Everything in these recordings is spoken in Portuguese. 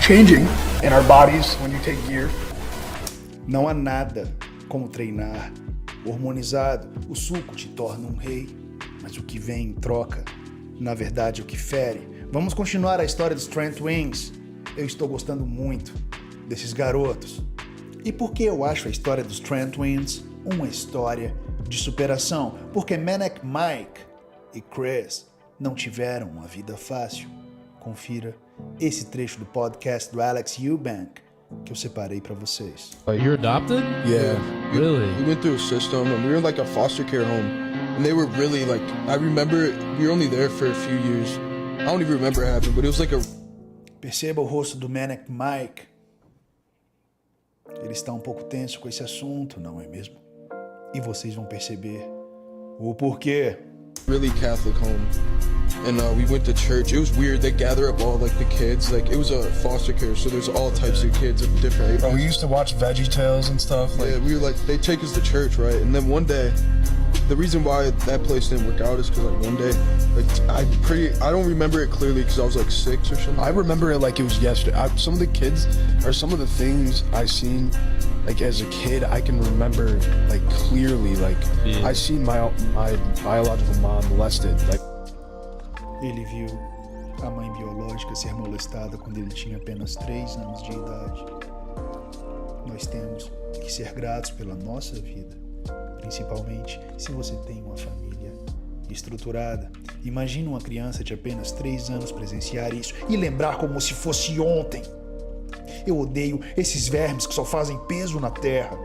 changing in our bodies when you take gear. Não há nada como treinar. Hormonizado, o suco te torna um rei, mas o que vem em troca, na verdade, é o que fere. Vamos continuar a história dos Trent Wings. Eu estou gostando muito desses garotos. E por que eu acho a história dos Trent Wings uma história de superação? Porque Manic Mike e Chris não tiveram uma vida fácil. Confira esse trecho do podcast do Alex Eubank que eu separei pra vocês. You're adopted? Yeah. Really? We went through a system and we were in like a foster care home. And they were really like, I remember we were only there for a few years. I don't even remember what happened, but it was like a... Perceba o rosto do Manic Mike. Ele está um pouco tenso com esse assunto, não é mesmo? E vocês vão perceber o porquê. really Catholic home. And we went to church. It was weird. They gather up all like the kids. Like it was a foster care, so there's all types of kids of different age. Bro, we used to watch VeggieTales and stuff. Like, yeah, we were like, they take us to church, right? And then one day, the reason why that place didn't work out is because like one day, like I don't remember it clearly because I was like 6 or something. I remember it like it was yesterday. Some of the kids or some of the things I seen like as a kid, I can remember like clearly. Like I seen my biological mom molested. Like ele viu a mãe biológica ser molestada quando ele tinha apenas 3 anos de idade. Nós temos que ser gratos pela nossa vida, principalmente se você tem uma família estruturada. Imagina uma criança de apenas 3 anos presenciar isso e lembrar como se fosse ontem. Eu odeio esses vermes que só fazem peso na terra.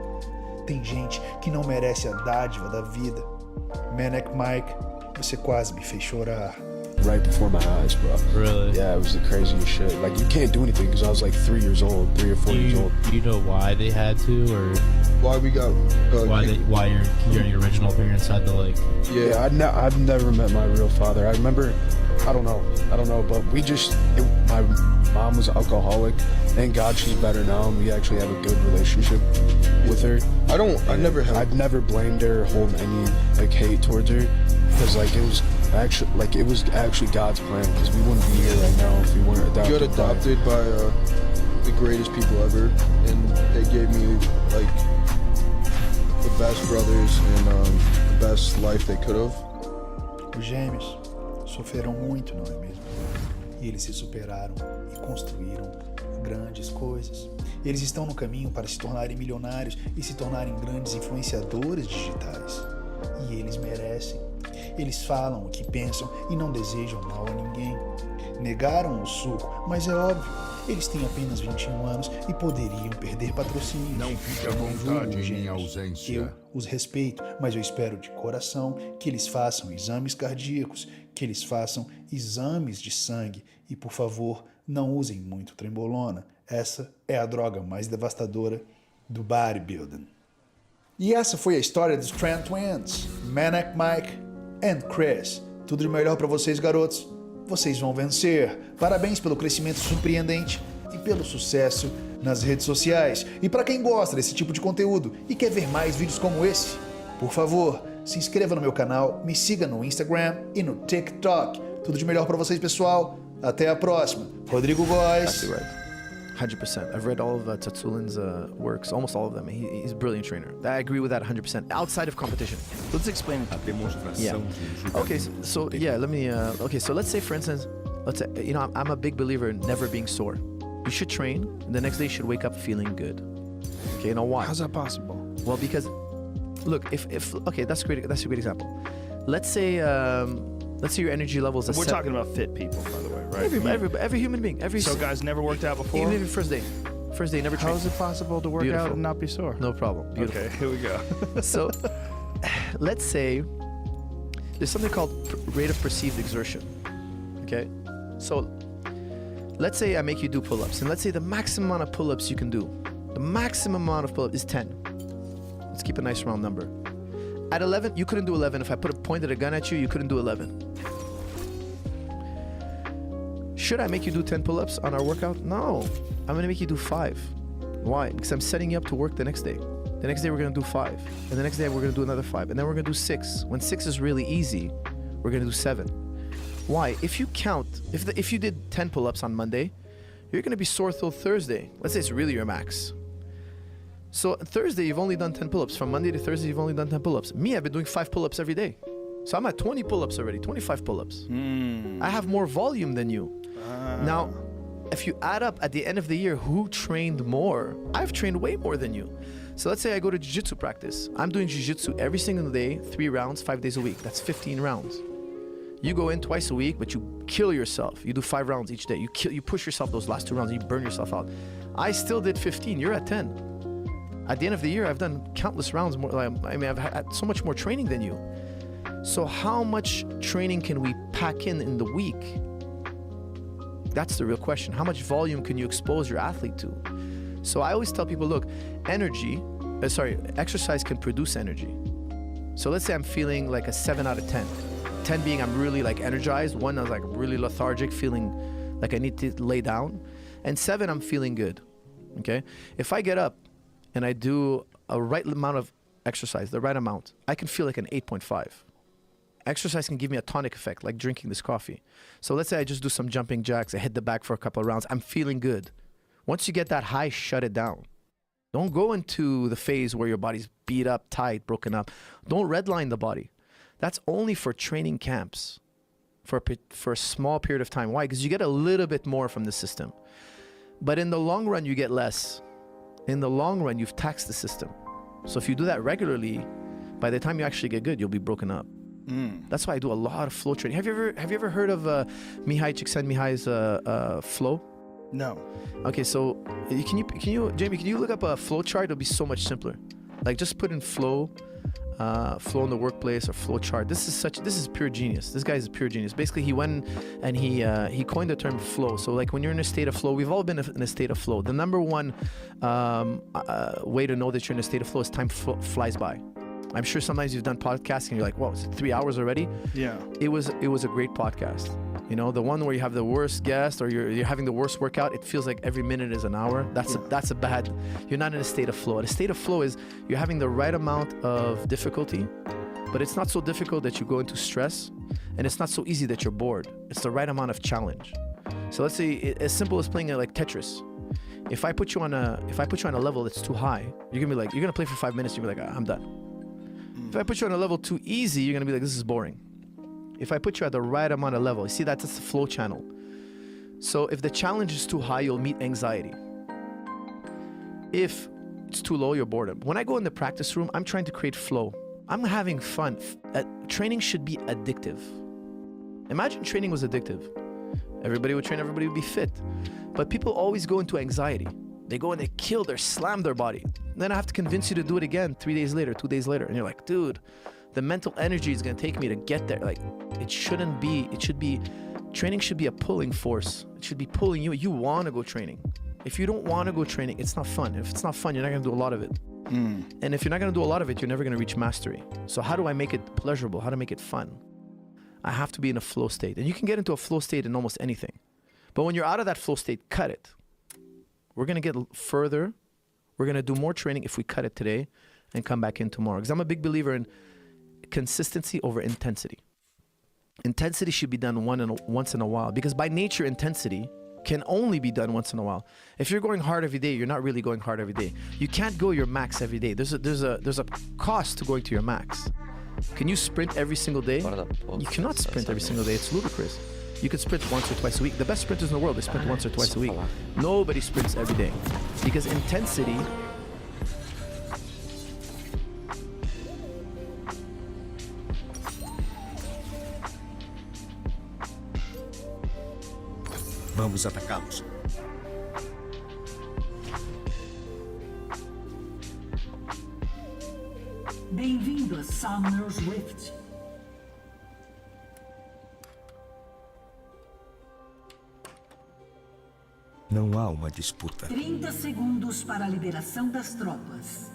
Tem gente que não merece a dádiva da vida. Manic Mike, você quase me fez chorar. right before my eyes, bro. Really? Yeah, it was the craziest shit. Like you can't do anything because I was like 3 or 4 years old. Do you know why they had to, or Why we got why your original parents had to like? Yeah, I've never met my real father. I remember, I don't know, but my mom was alcoholic. Thank God she's better now, and we actually have a good relationship with her. I've never blamed her or hold any like hate towards her, because like it was actually God's plan, because we wouldn't be here right now if we weren't adopted. You got adopted by the greatest people ever, and they gave me like the best brothers and the best life they could have. Os gêmeos sofreram muito, não é mesmo? E eles se superaram e construíram grandes coisas. Eles estão no caminho para se tornarem milionários e se tornarem grandes influenciadores digitais. E eles merecem. Eles falam o que pensam e não desejam mal a ninguém. Negaram o suco, mas é óbvio, eles têm apenas 21 anos e poderiam perder patrocínio. Não fique à vontade em minha ausência. Eu os respeito, mas eu espero de coração que eles façam exames cardíacos, que eles façam exames de sangue e, por favor, não usem muito trembolona. Essa é a droga mais devastadora do bodybuilding. E essa foi a história dos Trent Twins, Manic Mike and Chris. Tudo de melhor para vocês, garotos. Vocês vão vencer. Parabéns pelo crescimento surpreendente e pelo sucesso nas redes sociais. E para quem gosta desse tipo de conteúdo e quer ver mais vídeos como esse, por favor, se inscreva no meu canal, me siga no Instagram e no TikTok. Tudo de melhor para vocês, pessoal. Até a próxima. Rodrigo Góes. 100%. I've read all of Tatsulin's works, almost all of them. He's a brilliant trainer. I agree with that 100%. Outside of competition. Let's explain. Yeah. Okay, so yeah, let me. Okay, so let's say, for instance, I'm a big believer in never being sore. You should train, and the next day you should wake up feeling good. Okay, you know why? How's that possible? Well, because look, if okay, that's great. That's a great example. Let's say your energy levels. We're talking about fit people, by the way, right? Every human being. So guys never worked out before? Even first day, never trained. How is it possible to work out and not be sore? No problem. Beautiful. Okay, here we go. So, let's say there's something called rate of perceived exertion. Okay? So, let's say I make you do pull-ups, and let's say the maximum amount of pull-ups you can do, the maximum amount of pull-ups is 10. Let's keep a nice round number. At 11, you couldn't do 11. If I pointed a gun at you, you couldn't do 11. Should I make you do 10 pull-ups on our workout? No. I'm gonna make you do 5. Why? Because I'm setting you up to work the next day. The next day we're gonna do 5. And the next day we're gonna do another 5. And then we're gonna do 6. When 6 is really easy, we're gonna do 7. Why? If you count, if you did 10 pull-ups on Monday, you're going to be sore till Thursday. Let's say it's really your max. So Thursday, you've only done 10 pull-ups. From Monday to Thursday, you've only done 10 pull-ups. Me, I've been doing 5 pull-ups every day. So I'm at 20 pull-ups already, 25 pull-ups. I have more volume than you. Now, if you add up at the end of the year who trained more, I've trained way more than you. So let's say I go to jiu-jitsu practice. I'm doing jiu-jitsu every single day, 3 rounds, 5 days a week. That's 15 rounds. You go in twice a week, but you kill yourself. You do 5 rounds each day. You push yourself those last 2 rounds and you burn yourself out. I still did 15. You're at 10. At the end of the year, I've done countless rounds more. I mean, I've had so much more training than you. So how much training can we pack in the week? That's the real question. How much volume can you expose your athlete to? So I always tell people, look, exercise can produce energy. So let's say I'm feeling like a 7 out of 10. 10 being I'm really like energized. 1, I was like really lethargic, feeling like I need to lay down. And 7, I'm feeling good. Okay? If I get up and I do a right amount of exercise, the right amount, I can feel like an 8.5. Exercise can give me a tonic effect, like drinking this coffee. So let's say I just do some jumping jacks, I hit the back for a couple of rounds, I'm feeling good. Once you get that high, shut it down. Don't go into the phase where your body's beat up, tight, broken up. Don't redline the body. That's only for training camps, for a small period of time. Why? Because you get a little bit more from the system. But in the long run, you get less. In the long run, you've taxed the system. So if you do that regularly, by the time you actually get good, you'll be broken up. That's why I do a lot of flow training. Have you ever heard of Mihai Csikszentmihalyi's flow? No. Okay, so Jamie, can you look up a flow chart? It'll be so much simpler. Like just put in flow in the workplace or flow chart. This is pure genius. This guy is pure genius. Basically, he went and he coined the term flow. So like when you're in a state of flow, we've all been in a state of flow. The number one way to know that you're in a state of flow is time flies by. I'm sure sometimes you've done podcasting and you're like, whoa, is it 3 hours already? Yeah. It was a great podcast. You know, the one where you have the worst guest or you're having the worst workout, it feels like every minute is an hour. That's a bad, you're not in a state of flow. A state of flow is you're having the right amount of difficulty, but it's not so difficult that you go into stress, and it's not so easy that you're bored. It's the right amount of challenge. So let's say as simple as playing like Tetris. If I put you on a level that's too high, you're gonna play for 5 minutes, you're gonna be like, I'm done. If I put you on a level too easy, you're gonna be like, this is boring. If I put you at the right amount of level, you see that's the flow channel. So if the challenge is too high, you'll meet anxiety. If it's too low, you're boredom. When I go in the practice room, I'm trying to create flow. I'm having fun. Training should be addictive. Imagine training was addictive. Everybody would train, everybody would be fit. But people always go into anxiety. They go and they slam their body. Then I have to convince you to do it again 3 days later, 2 days later. And you're like, dude, the mental energy is going to take me to get there. Like, training should be a pulling force. It should be pulling you. You want to go training. If you don't want to go training, it's not fun. If it's not fun, you're not going to do a lot of it. And if you're not going to do a lot of it, you're never going to reach mastery. So how do I make it pleasurable? How to make it fun? I have to be in a flow state. And you can get into a flow state in almost anything. But when you're out of that flow state, cut it. We're going to get further. We're going to do more training if we cut it today and come back in tomorrow. Because I'm a big believer in consistency over intensity. Intensity should be done once in a while, because by nature, intensity can only be done once in a while. If you're going hard every day, you're not really going hard every day. You can't go your max every day. There's a cost to going to your max. Can you sprint every single day? You cannot sprint every single day. It's ludicrous. You could sprint once or twice a week. The best sprinters in the world, they sprint once or twice a week. Nobody sprints every day, because intensity Vamos atacá-los. Bem-vindo a Summer's Rift. Não há uma disputa. 30 segundos para a liberação das tropas.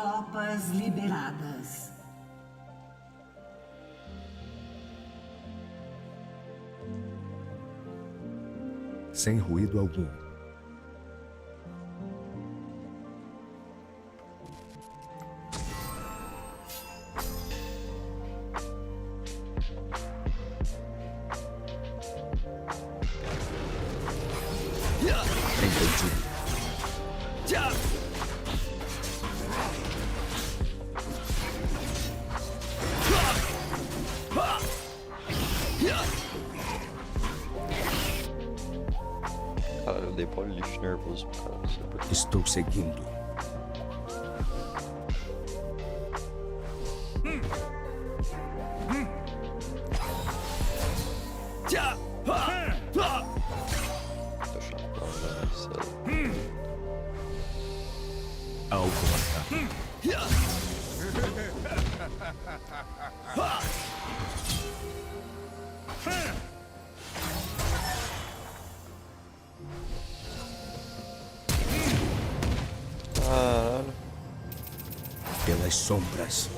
Tropas liberadas. Sem ruído algum. Entendido. Caralho, eu dei polilixo nervoso pro cara. Não sei por quê. Estou seguindo. Tô chapão, né? Sei lá. Algo ataca. Caralho. Pelas sombras.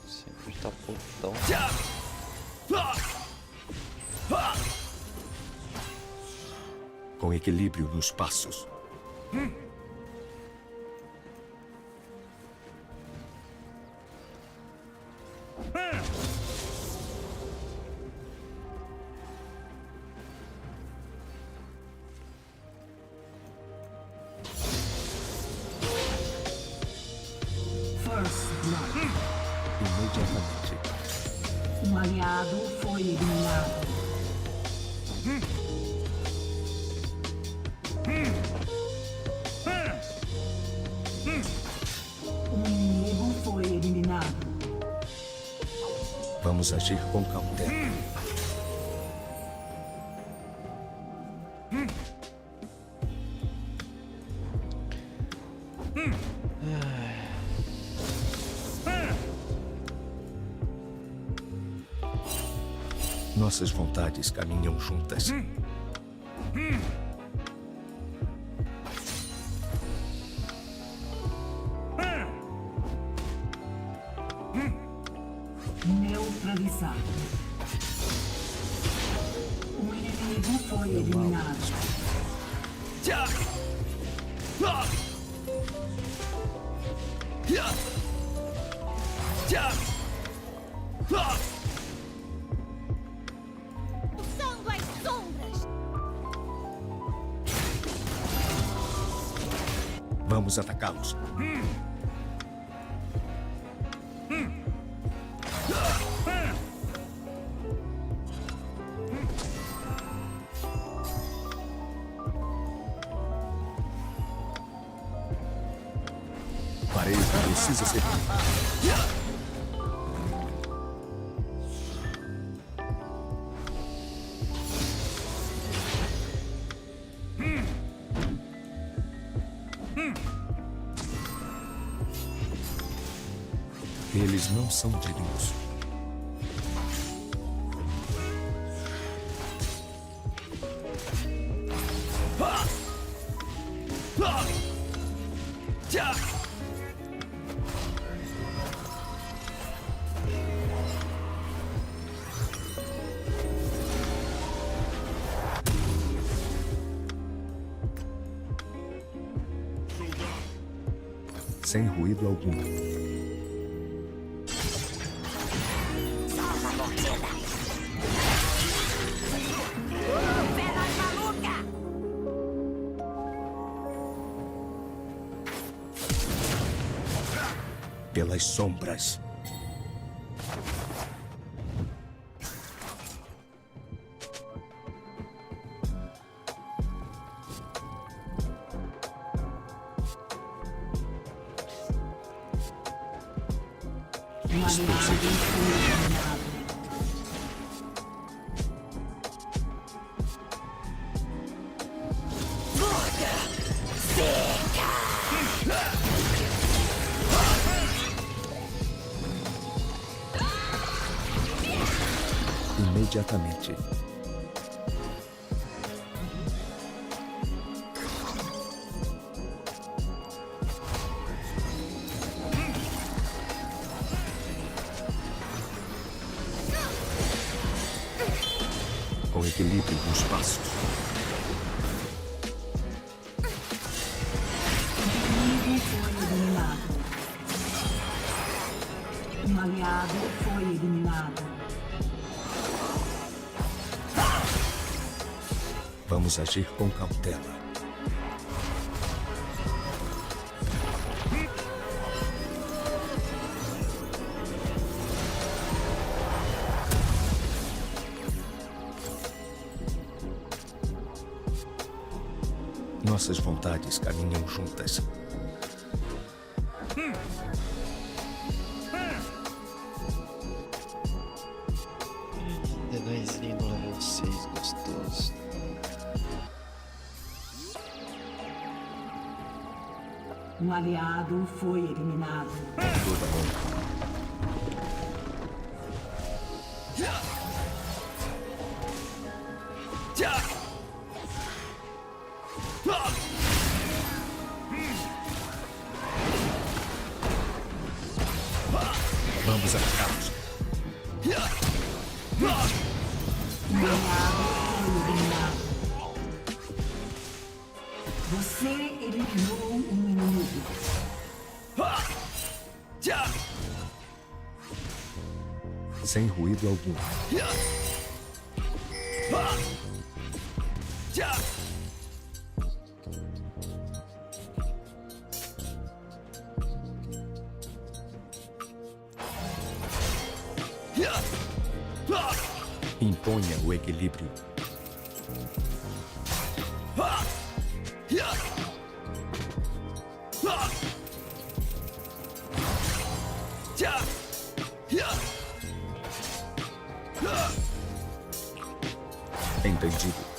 Sempre tá putão. Com equilíbrio nos passos. First Blood. Imediatamente. Um aliado foi eliminado. Um inimigo foi eliminado. Vamos agir com cautela. Nossas vontades caminham juntas. Neutralizado. Um inimigo foi eliminado. Usando as sombras. Vamos atacá-los. Parede precisa ser. Eles não são dignos. Sem ruído algum. Salva a mordida. Velas maluca. Pelas sombras. Um aliado foi eliminado. Imediatamente. equilíbrio nos passos. Inimigo foi eliminado. Um aliado foi eliminado. Vamos agir com cautela. Nossas vontades caminham juntas. Denaizinho no level 6, gostoso. Um aliado foi eliminado. Toda honra. Vamos atacá-los. Um aliado foi eliminado. Você eliminou um inimigo. Sem ruído algum. Imponha o equilíbrio. Entendido.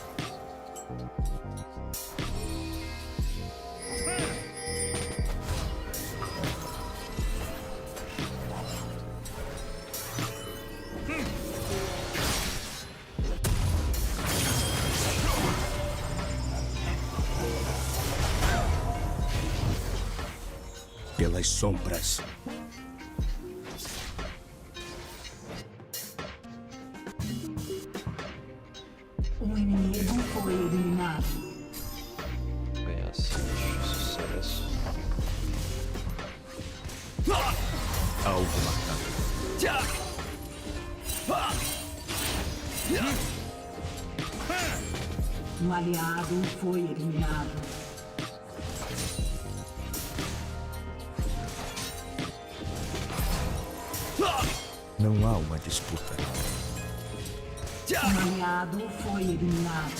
Pelas sombras. Um inimigo foi eliminado. Ganhar 5, sucesso. Algo marcado. Um aliado foi eliminado. Não há uma disputa. Um aliado foi eliminado.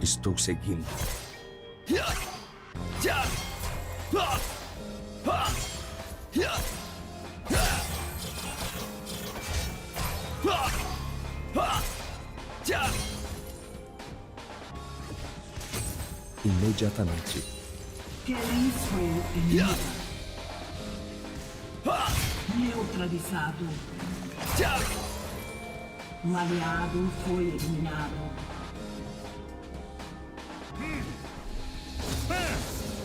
Estou seguindo. Imediatamente. Kellen foi eliminado. Neutralizado. Um aliado foi eliminado.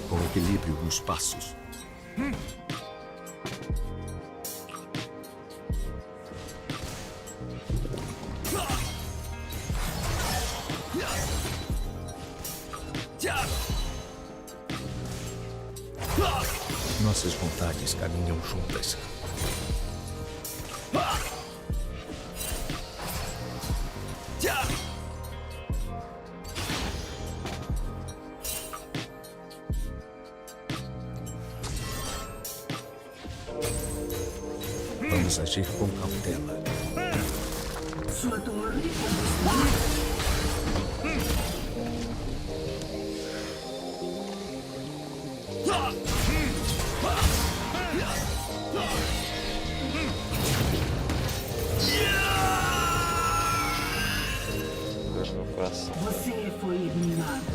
Com equilíbrio nos passos. Nossas vontades caminham juntas. Vamos agir com cautela. Sua torre foi destruída. Dor no meu coração. Você foi eliminado.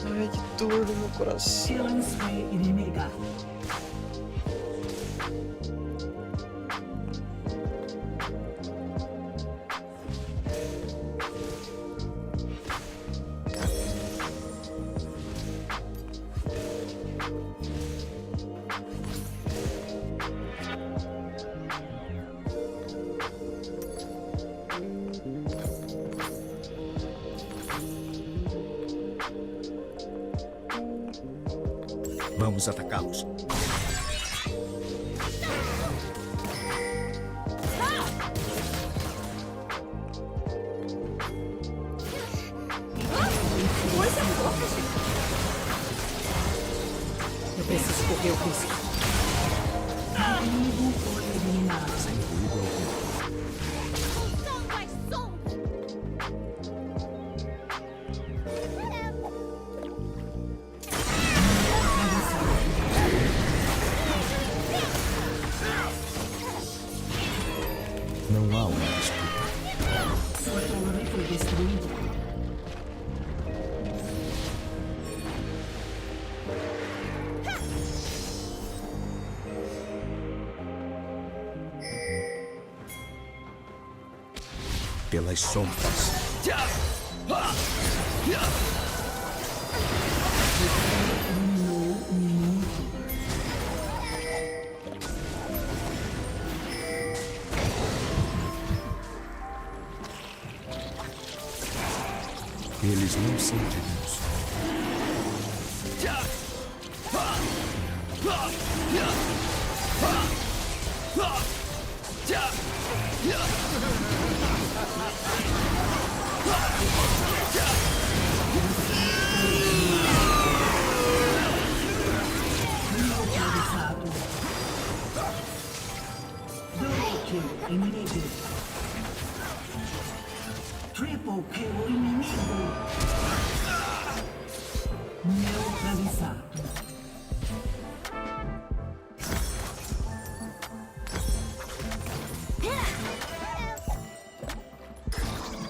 Ai, que dor no meu coração. Kellen foi inimiga. Vamos atacá-los. Coisa pouca, gente. Eu preciso correr o risco. Inimigo foi eliminado. Sem ruído algum. Usando as sombras. Não há uma disputa. Sua torre foi destruída. Pelas sombras. Dominou o mundo. Eles não são dignos. Neutralizado. Double kill inimigo. Triple kill inimigo. Neutralizado.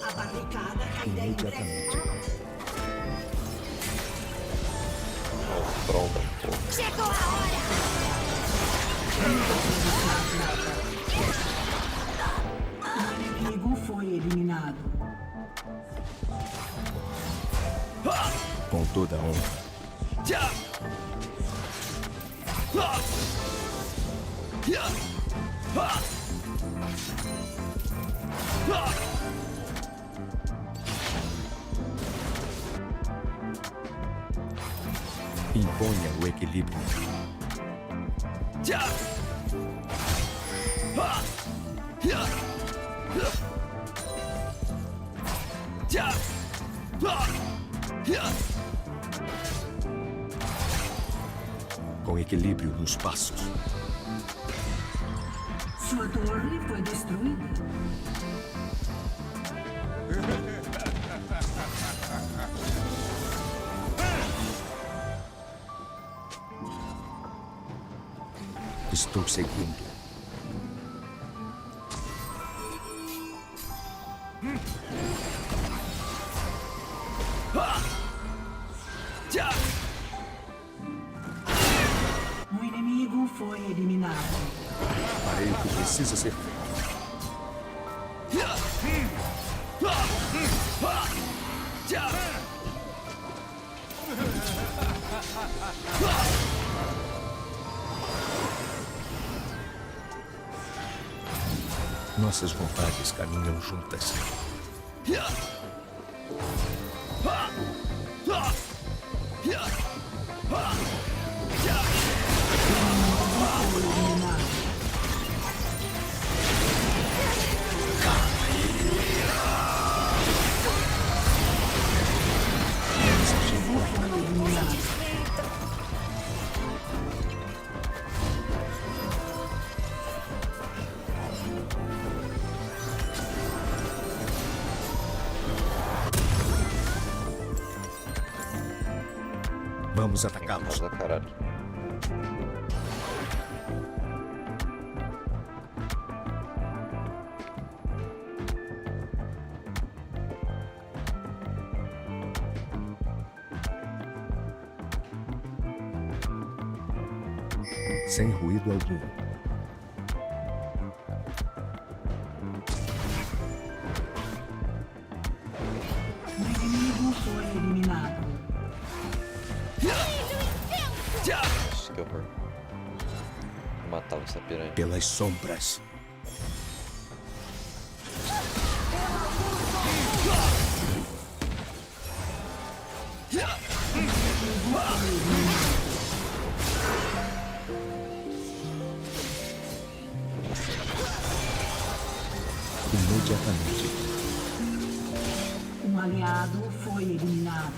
A barricada cairá em breve. Imediatamente. Pronto, pô. Chegou a hora. O inimigo foi eliminado. Com toda a honra. Imponha o equilíbrio. Com equilíbrio nos passos. Sua torre foi destruída. Estou seguindo. O inimigo foi eliminado. Farei o que precisa ser feito. Nossas vontades caminham juntas. Vamos atacá-los. Nossa, caralho. Sem ruído algum. O inimigo foi eliminado. Nossa, que horror. Matava essa piranha. Pelas sombras. Imediatamente. Um aliado foi eliminado.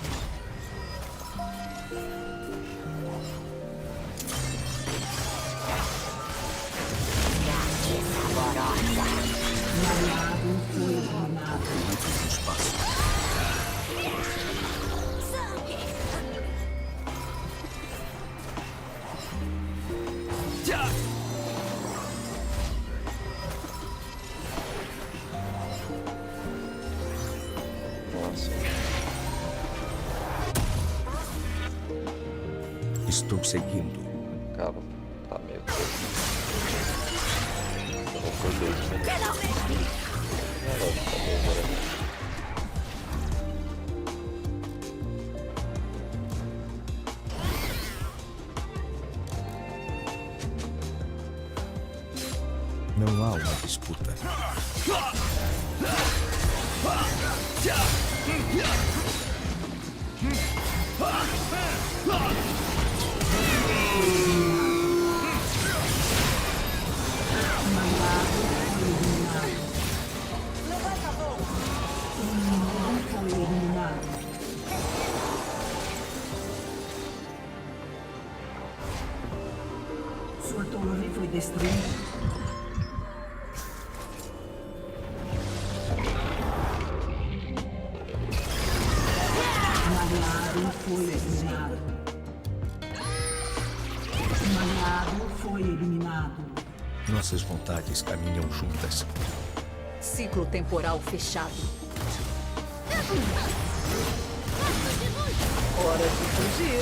Um aliado foi eliminado. Espaço. Nossa. Estou seguindo. Cara, tá meio doido. Não foi 2 minutos. Não, tá bom agora. Não há uma disputa. Sua torre foi destruída. Um aliado foi eliminado. Um aliado foi eliminado. Nossas vontades caminham juntas. Ciclo temporal fechado. Hora de fugir.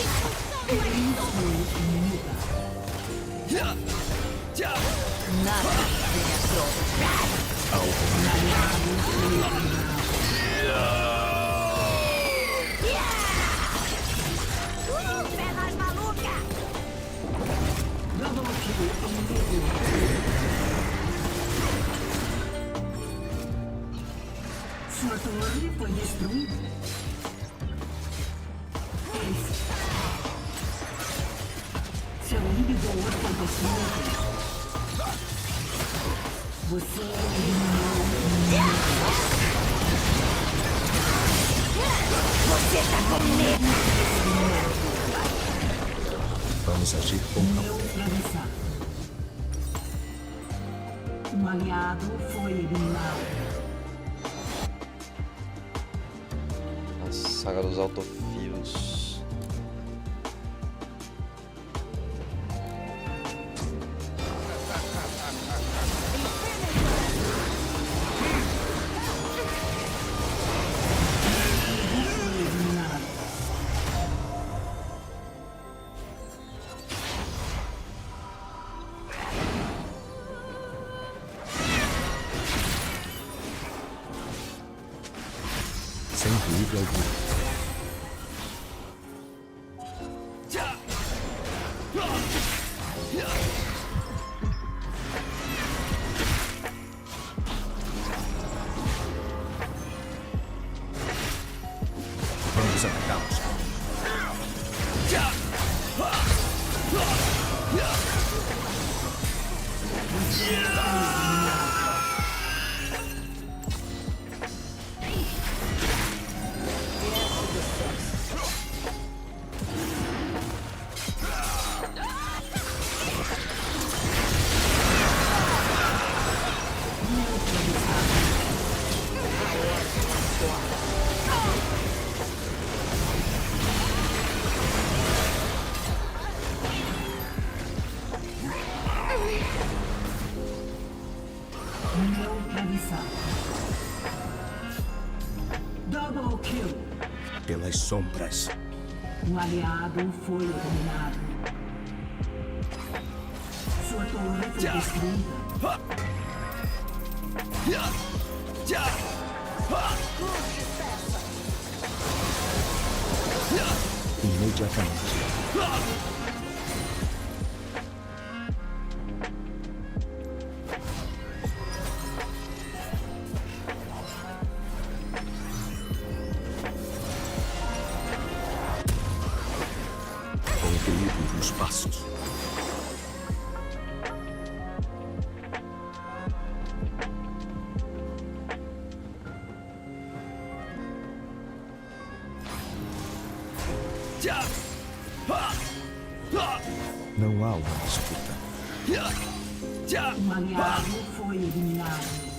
Nada vem à prova. Pernas maluca! Sua torre foi destruída. Seu inibidor foi destruído. Você eliminou o inimigo. Você tá com medo! Vamos agir com cautela. Neutralizar. Um aliado foi eliminado. A saga dos autofios. Sem ruído algum. Vamos atacá-los. Neutralizar. Double kill. Pelas sombras. Um aliado foi eliminado. Sua torre foi destruída. Imediatamente. Com equilíbrio nos passos. Não há uma disputa. Um aliado foi eliminado.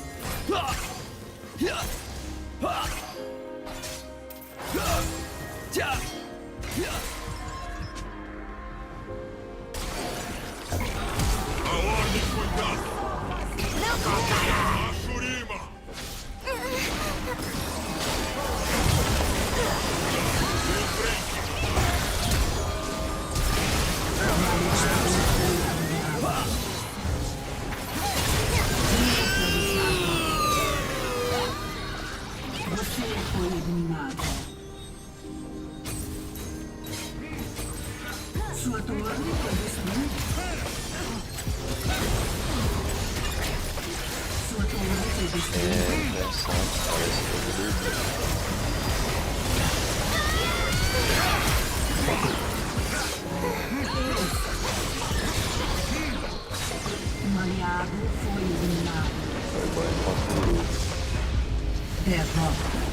Você foi eliminado. Sua torre foi destruída. Sua torre foi destruída. Interessante, parece que eu vou dormir. Um aliado foi eliminado. Foi bom enquanto durou. Derrota.